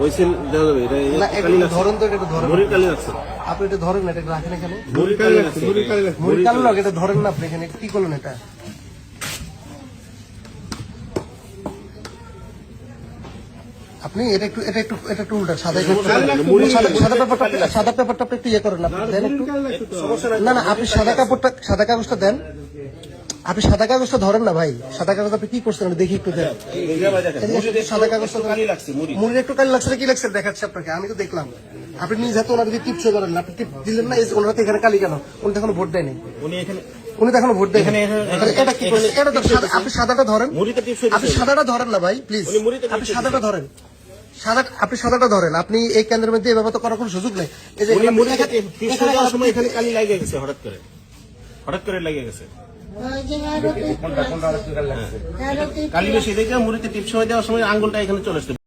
ওই সিল দেওয়া যাবে, এটা না, কালি একটু লাগছে। ধরেন তো, এটা ধরেন। মুড়ির কালি লাগছে। আপনি এটা ধরেন না, এটা রাখেন এখানে। মুড়ির কালি লাগছে। মুড়ি কালো লাগে, এটা ধরেন না আপনি এখানে। কি করলেন এটা? আপনি এটা একটু উল্টা সাদা সাদা পেপারটা আপনি একটু ইয়ে করেন, আপনি দেন একটু। না না, আপনি সাদা কাগজটা দেন। আপনি সাদা কাগজটা ধরেন না ভাই, সাদা কাগজ আপনি কি করছেন দেখি একটু দেন। সাদা কাগজটা মুড়ির একটু কালি লাগছে, কি লাগছে দেখাচ্ছে আপনাকে, আমি তো দেখলাম। আপনি নিজে হাতে ওনার টিপস করেন না, আপনি টিপ দিলেন না, ওনার হাতে এখানে কালি কেন? উনি তো এখনো ভোট দেয়নি, উনি তো এখনো ভোট দেয়নি। এটা কি করছেন? এটা তো আপনি সাদাটা ধরেন, আপনি সাদাটা ধরেন না ভাই প্লিজ, আপনি সাদাটা ধরেন। আপনি সাদাটা ধরেন। আপনি এই কেন্দ্রের মধ্যে এভাবে তো করার কোনো সুযোগ নেই। এই যে এখানে কালি লাগে গেছে, হঠাৎ করে লাগে গেছে। কালি বেশি দেখে মুড়িতে টিপস হয়ে দেওয়ার সময় আঙ্গুলটা এখানে চলে আসছে।